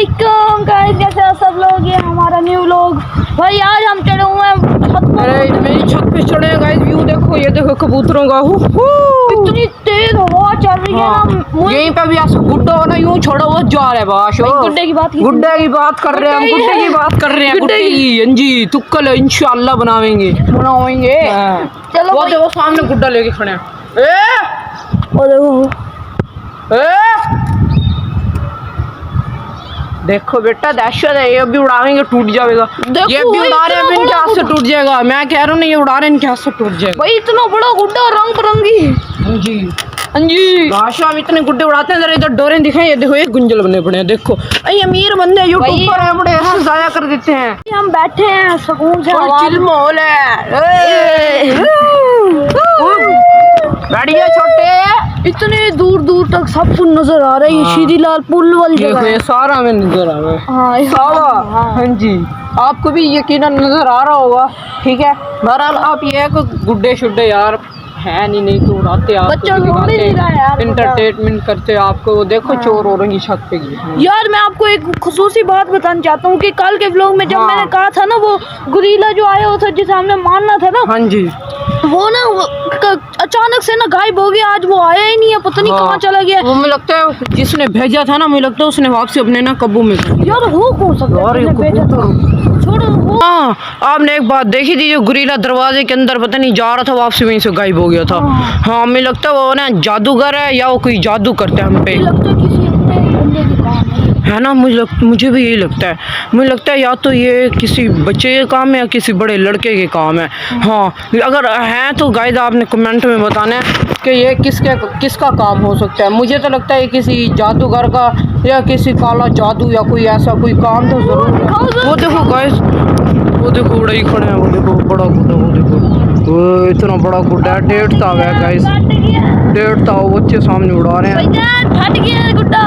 अस्सलामुअलैकुम गाइस, कैसे हो सब लोग। ये हमारा न्यू व्लॉग। भाई आज हम चढ़े हुए हैं छत पर। अरे मेरी छत पे चढ़े हैं गाइस। व्यू देखो, ये देखो कबूतरों का। इतनी तेज हवा चल रही है ना। यहीं पे भी ऐसा गुड्डा ना यूं छोड़ा हुआ जा रहा है बाश। गुड्डे की बात गुड्डे की बात कर रहे हैं हम। गुड्डे की बात कर रहे हैं। गुड्डे की अंजी तुक्कल इंशाल्लाह बनावेंगे। चलो वो देखो सामने गुड्डा लेके खड़े हैं। ओ देखो बेटा दहशत है। ये अभी उड़ावेंगे टूट जाएगा। ये भी उड़ा रहे हैं, इनके हाथ से टूट जाएगा। मैं कह रहा हूँ ना, ये उड़ा रहे हैं, इनके हाथ से टूट जाएगा। भाई इतना बड़ा गुड्डा रंग बिरंगी। हाँ जी भाषा हम इतने गुड्डे उड़ाते हैं। जरा इधर डोरे दिखाएं। ये देखो एक गुंजल बने पड़े हैं। देखो अरे अमीर बंदे यूट्यूब पर हैं, बड़े ऐसे जाया कर देते हैं। हम बैठे हैं सुकून से। चिल माहौल है। गाड़ियाँ छोटे इतने दूर दूर तक सब कुछ नजर आ रहा है। ये श्री लाल पुल वाली जगह है। ये सारा हमें नजर आ रहा है। हाँ सारा। हाँ जी आपको भी यकीनन नजर आ रहा होगा। ठीक है बहरहाल आप ये गुड्डे शुड्डे यार है नहीं तो उड़ाते आप इंटरटेनमेंट करते आपको। देखो चोर हो रही छत पे यार। मैं आपको एक खुसूसी बात बताना चाहता हूँ कि कल के व्लॉग में जब मैंने कहा था ना, वो गुरीला जो आया हुआ था जिसे हमने मारना था ना, हाँ जी वो ना अचानक से ना गायब हो गया। आज वो आया ही नहीं है, पता नहीं कहाँ चला गया। वो मुझे लगता है जिसने भेजा था ना, मुझे लगता है उसने वापसी अपने ना काबू में कर लिया। यार हो कौन सकता छोड़ो। हाँ आपने एक बात देखी थी, जो गुरीला दरवाजे के अंदर पता नहीं जा रहा था, वापसी वहीं से गायब हो गया था। हाँ मुझे लगता है वो ना जादूगर है या वो कोई जादू करता है हम पे, है ना। मुझे भी यही लगता है। मुझे लगता है या तो ये किसी बच्चे के काम है या किसी बड़े लड़के के काम है। हाँ अगर है तो गाइस आपने कमेंट में बताना है कि ये किसका काम हो सकता है। मुझे तो लगता है किसी जादूगर का या किसी काला जादू या कोई ऐसा कोई काम तो जरूर है। वो देखो गाइस, वो देखो उड़ाई खड़े हैं। वो देखो बड़ा गुड्डा, वो देखो वो इतना बड़ा गुड्डा है। 1.5 ताव है गाइस, 1.5 ताव बच्चे सामने उड़ा रहे हैं। फट गया गुड्डा।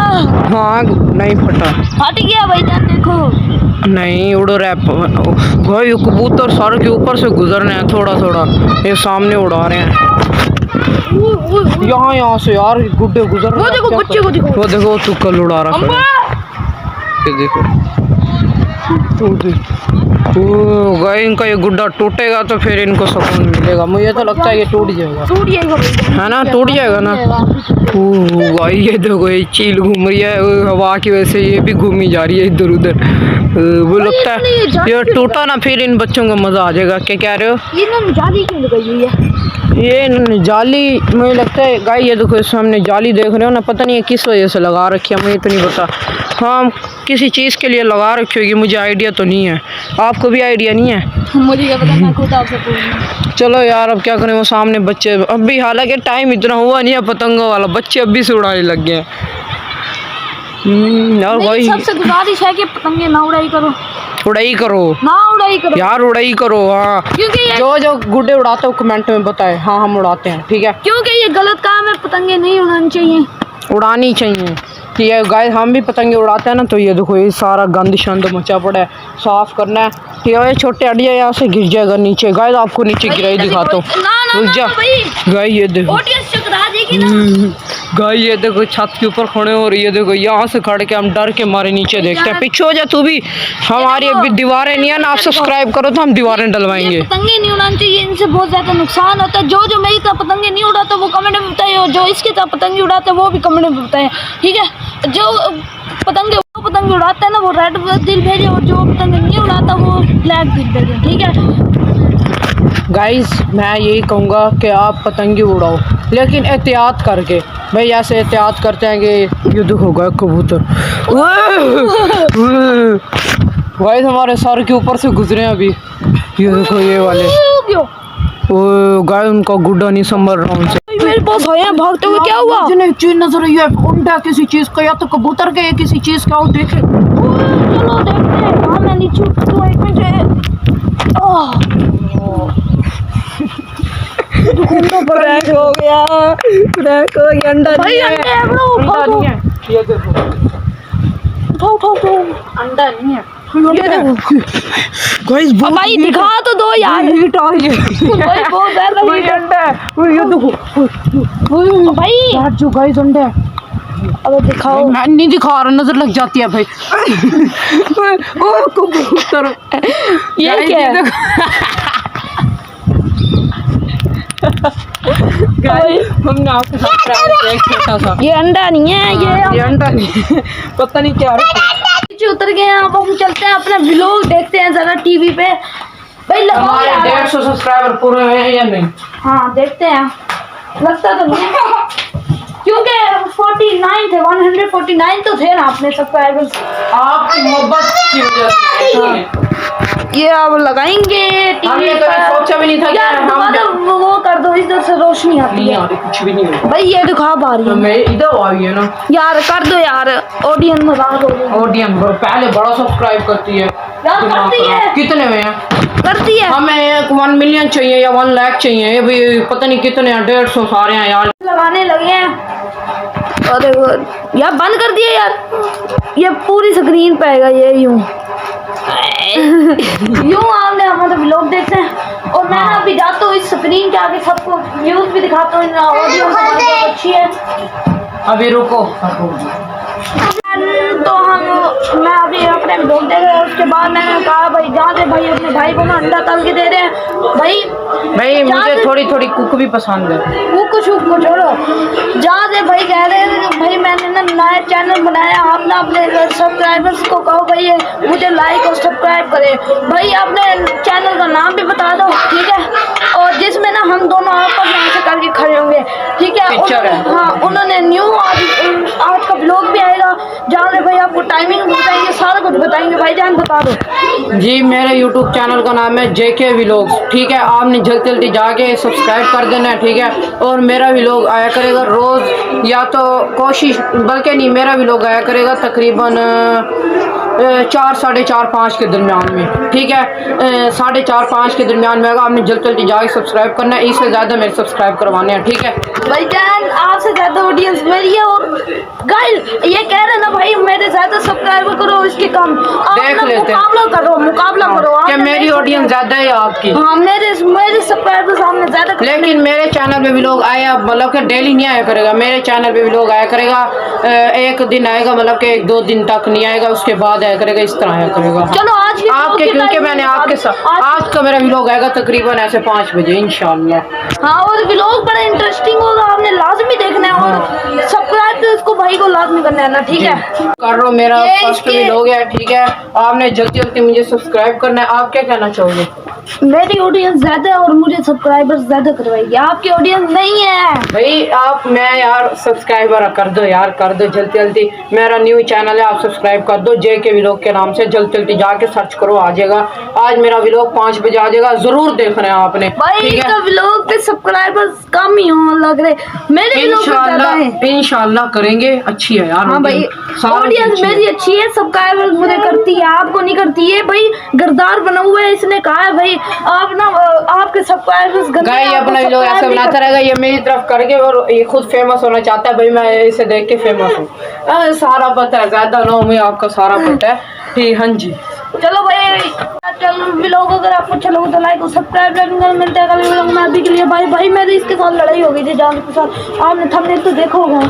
हाँ नहीं फटा, फट गया भाईजान देखो। नहीं उड़ रहा है भाई। कबूतर सर के ऊपर से गुजर रहे हैं थोड़ा थोड़ा। ये सामने उड़ा रहे हैं यहाँ से यार गुड्डे गुजर रहे हैं। वो देखो बच्चे को देखो। वो देखो तुक्कल उड़ा रहा है। ये देखो गाय इनका ये गुड्डा टूटेगा तो फिर इनको सुकून मिलेगा। मुझे तो लगता है ये टूट जाएगा, है ना। टूट जाएगा ना। भाई ये देखो ये चील घूम रही है हवा की वजह से, ये भी घूमी जा रही है इधर उधर। वो लगता है ये टूटा ना, फिर इन बच्चों को मजा आ जाएगा। क्या कह रहे हो? ये जाली क्यों लगाई हुई है? ये जाली मुझे लगता है गाय, ये देखो सामने जाली देख रहे हो ना, पता नहीं है किस वजह से लगा रखी है, मुझे तो नहीं पता। हाँ किसी चीज़ के लिए लगा रखी होगी, मुझे आइडिया तो नहीं है। आपको भी आइडिया नहीं है? मुझे क्या पता, मैं खुद आपसे पूछूंगा। चलो यार अब क्या करें। वो सामने बच्चे अभी, हालांकि टाइम इतना हुआ नहीं है पतंगों वाला, बच्चे अभी से उड़ाने लग गए हैं। यार भाई सबसे गुजारिश है कि पतंगे ना उड़ाई करो। उड़ाई करो ना उड़ाई करो यार, उड़ाई करो। हाँ क्योंकि जो गुड्डे उड़ाते हो कमेंट में बताए। हाँ हम उड़ाते हैं, ठीक है। क्योंकि ये गलत काम है, पतंगे नहीं उड़ानी चाहिए। उड़ानी चाहिए। ठीक है गाइस, हम भी पतंगे उड़ाते हैं ना, तो ये देखो ये सारा गंद शंद मचा पड़ा है, साफ करना है। ठीक है, ये छोटे अड़िया यहाँ से गिर जाएगा नीचे। गाइस आपको नीचे गिराई दिखाता हूँ। गाइस ये देखो, गाइस ये देखो छत के ऊपर खड़े हो रही है। देखो यहाँ से खड़ के हम डर के मारे नीचे देखते हैं। पीछे हो जा तू भी। हमारी अभी दीवारें नहीं है ना, आप सब्सक्राइब करो तो हम दीवारें डलवाएंगे। पतंगे नहीं उड़ानी चाहिए, इनसे बहुत ज्यादा नुकसान होता है। जो मेरी तरह पतंगे नहीं उड़ाता वो कमेंट में बताए, और जो इसकी तरह पतंगे उड़ाते वो भी कमेंट में बताए। ठीक है, जो पतंगे उड़ाता है ना वो रेड दिल भेजे, और जो पतंगे नहीं उड़ाता वो ब्लैक दिल भेजे। ठीक है गाइस मैं यही कहूँगा कि आप पतंगे उड़ाओ, लेकिन एहतियात करके। भाई ऐसे एहतियात करते हैं कि ये देखोगा कबूतर गाइस हमारे सर के ऊपर से गुजरे हैं अभी। ये देखो ये वाले वो गाय, उनका गुड्डा नहीं संभल रहा उनसे। मेरे पास आए भागते हुए। क्या हुआ? मुझे चीज नजर आई है, उल्टा किसी चीज का, या तो कबूतर का या किसी चीज का। देखे चलो देखते हैं। हाँ मैं नीचे तो एक मिनट क्रैक हो गया, क्रैक हो गया। अंडा भाई नहीं है, अंडा नहीं है। ये देखो उठाओ अंडा नहीं है। ये देखो गाइस भाई दिखा तो दो यार। हीट आ रही है भाई बहुत ज्यादा भाई, अंडा है। ये देखो भाई जो गाइस अंडा है। अब दिखाओ। मैं नहीं दिखा रहा, नजर लग जाती है भाई। ओ कबूतर, ये क्या है? हमने आपके साथ ट्रैवल एक छोटा सा, ये अंडा नहीं है, ये अंडा नहीं, पता नहीं क्या नीचे उतर गए हैं। अब हम चलते हैं अपना व्लॉग देखते हैं जरा टीवी पे। भाई लगाओ हमारे यार। 150 सब्सक्राइबर पूरे हुए हैं या नहीं? हाँ देखते हैं, लगता तो नहीं है क्योंकि 49 थे, 149 तो थे ना अपने सब्सक्राइबर्स। आपकी मोहब्बत की वजह से ये अब लगाएंगे हमने टीवी कभी सोचा भी नहीं था कि यार हम दोबारा वो कर दो, इधर से रोशनी आती नहीं है। आ रही, कुछ भी नहीं हो रहा। भाई ये दिखा पा रही तो है मैं इधर आई है ना, यार, कर दो यार, ऑडियंस में बात हो गई। ऑडियंस पहले बड़ा सब्सक्राइब करती है यार करती है, कितने में है? करती है। हमें 1 मिलियन चाहिए या 1 लाख चाहिए, ये भी पता नहीं कितने हैं, 150 सारे हैं यार। लगाने लगे हैं। अरे यार बंद कर दिए यार, ये पूरी स्क्रीन पे आएगा ये यूं यूं आपने हमारे व्लॉग देखते हैं। और मैं अभी जाता हूँ इस स्क्रीन के आगे, सबको व्यूज भी दिखाता हूँ, ऑडियंस बहुत अच्छी है। अभी रुको, तो मैं अभी अपने व्लॉग देख रहे हैं, उसके बाद मैंने कहा भाई जहाँ से भाई अपने भाई को ना अंडा तल के दे रहे हैं। भाई मुझे थोड़ी थोड़ी कुक भी पसंद है। वो कुछ को छोड़ो, जहाँ से भाई कह रहे हैं कि भाई मैंने ना नया चैनल बनाया, आप ना अपने सब्सक्राइबर्स को कहो भाई मुझे लाइक और सब्सक्राइब करे। भाई अपने चैनल का नाम भी बता दो, ठीक है, और जिसमें ना हम दोनों आपस में ऐसे करके खड़े होंगे, ठीक है। हाँ, उन्होंने न्यू आज का ब्लॉग भी आएगा, जहाँ से भाई आपको टाइमिंग बताएंगे, सारा कुछ बताएंगे। भाई जान बता दो जी। मेरे यूट्यूब चैनल का नाम है JK व्लॉग्स, ठीक है। आपने जल्दी जल्दी जाके सब्सक्राइब कर देना है, ठीक है। और मेरा व्लॉग आया करेगा रोज़, या तो कोशिश बल्कि नहीं, मेरा व्लॉग आया करेगा तकरीबन 4, साढ़े 4, 5 के दरमियान में, ठीक है। 4:30, 5 के दरमियान में आएगा। आपने जल्दी जल्दी जाके सब्सक्राइब करना है, इससे ज़्यादा मेरे सब्सक्राइब करवाने हैं, ठीक है। भाई जान आपसे ज़्यादा ऑडियंस मेरी है, और गाइस ये कह रहे ना भाई मेरे ज़्यादा सब्सक्राइबर करो, इसके कम देख लेते हैं। मुकाबला करो क्या मेरी ऑडियंस ज़्यादा है या आपकी? हाँ, मेरे सब्सक्राइबर सामने ज़्यादा। लेकिन मेरे चैनल पे व्लॉग आया, मतलब कि डेली नहीं आया करेगा। मेरे चैनल पे व्लॉग आया करेगा, एक दिन आएगा, मतलब कि 1-2 दिन तक नहीं आएगा, उसके बाद आया करेगा, इस तरह आया करेगा। चलो आज आपके, क्योंकि मैंने आपके साथ आज का मेरा व्लॉग आएगा तकरीबन ऐसे 5 बजे इंशाल्लाह। हाँ, और व्लॉग बड़ा इंटरेस्टिंग होगा, आपने लाजमी देखना है, और सब्सक्राइब तो इसको भाई को लाजमी करना है ना, ठीक है। कर रहा हूँ, मेरा फर्स्ट व्लॉग है, ठीक है। आपने जल्दी जल्दी मुझे सब्सक्राइब करना है। आप क्या कहना चाहोगे? मेरी ऑडियंस ज्यादा है और मुझे सब्सक्राइबर्स ज्यादा करवाएगी, आपकी ऑडियंस नहीं है भाई। आप मैं यार सब्सक्राइबर कर दो यार, कर दो जल्दी जल्दी। मेरा न्यू चैनल है, आप सब्सक्राइब कर दो, JK व्लॉग के नाम से। जल्दी जल्दी जाके सर्च करो, आ जाएगा। आज मेरा व्लॉग 5 बजे आ जाएगा, जरूर देखना है आपने भाई। इसका व्लॉग पे सब्सक्राइबर्स कम ही हो लग रहे, मेरे व्लॉग पे ज्यादा है। इंशाल्लाह करेंगे, अच्छी है यार। हाँ भाई, ऑडियंस मेरी अच्छी है, सब्सक्राइबर्स मुझे करती है, आपको नहीं करती है। भाई गरदार बना हुआ है, इसने कहा है भाई आप ना आपके सब्सक्राइबर्स गंदे हैं, अपना व्लॉग ऐसे बनाता रहेगा, ये मेरी तरफ करके, और ये खुद फेमस होना चाहता है। भाई मैं इसे देख के फेमस हूँ, सारा पता है, ज्यादा ना मैं आपका सारा पता है, ठीक। हाँ जी, चलो भाई, चलो व्लॉग अगर आपको अच्छा लगे तो लाइक और सब्सक्राइब करना। मिलते हैं कल व्लॉग में, अभी के लिए भाई। भाई मेरी इसके साथ लड़ाई हो गई थी जान के साथ, आपने थंबनेल तो देखा होगा।